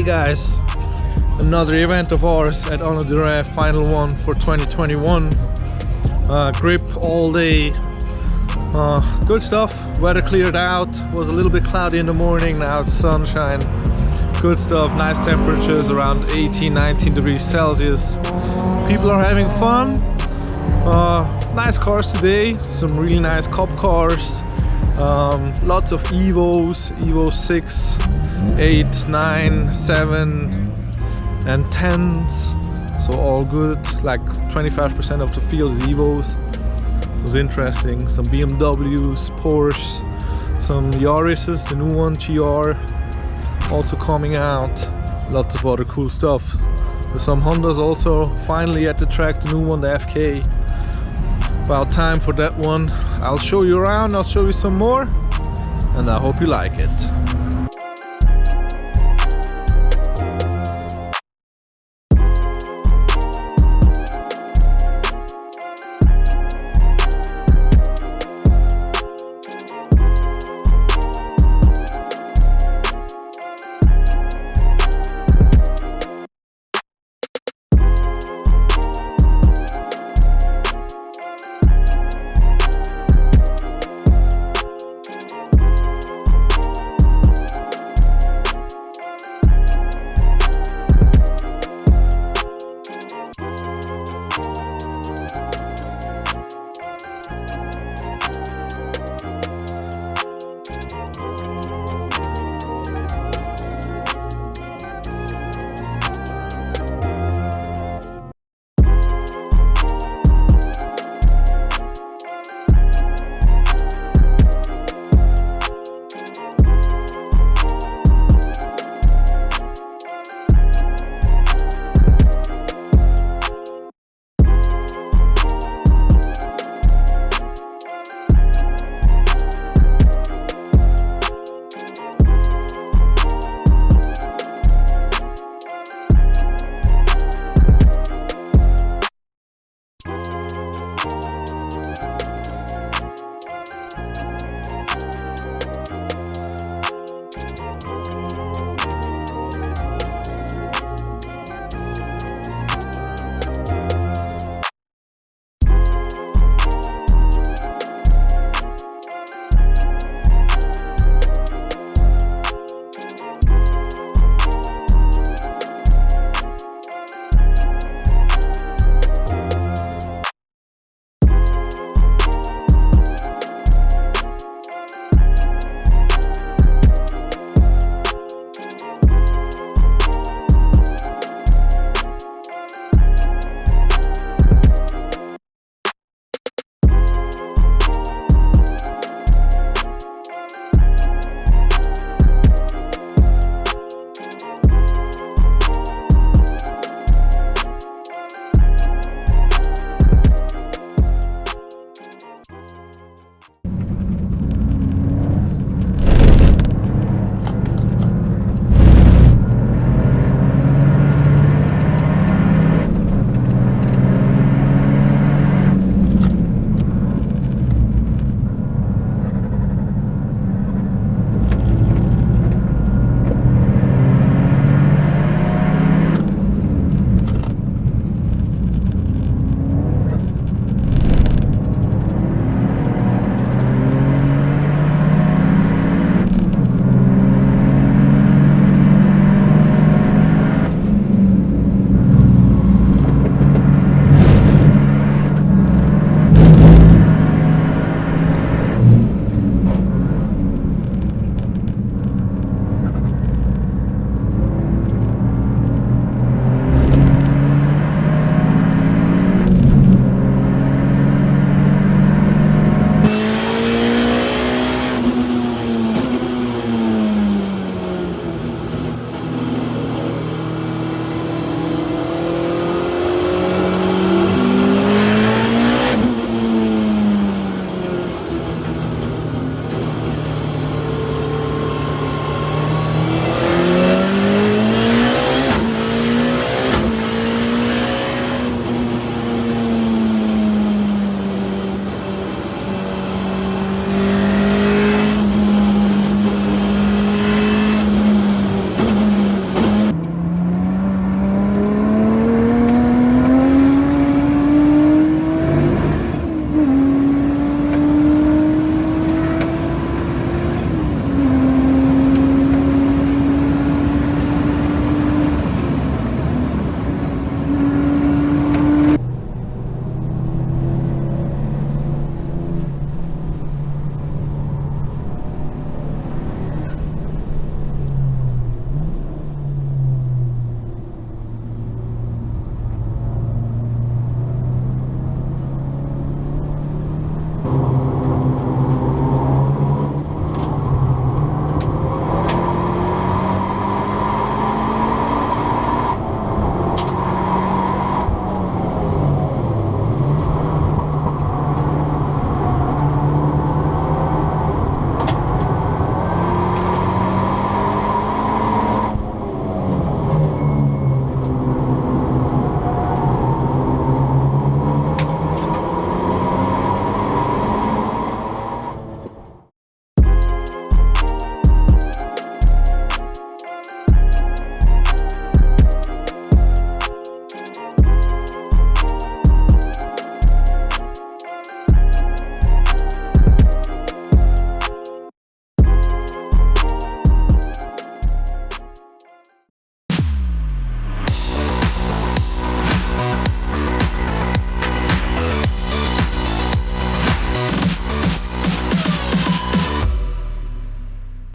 guys, another event of ours at Anneau du Rhin, final one for 2021. Grip all day, good stuff. Weather cleared out, was a little bit cloudy in the morning, now it's sunshine. Good stuff, nice temperatures around 18-19 degrees Celsius. People are having fun. Nice cars today, some really nice cup cars. Lots of Evos, Evo 6, 8, 9, 7 and 10s. So all good, like 25% of the field is Evos. It was interesting. Some BMWs, Porsche, some Yaris's, the new one, GR, also coming out. Lots of other cool stuff. There's some Hondas also finally at the track, the new one, the FK. About time for that one. I'll show you around, I'll show you some more, and I hope you like it.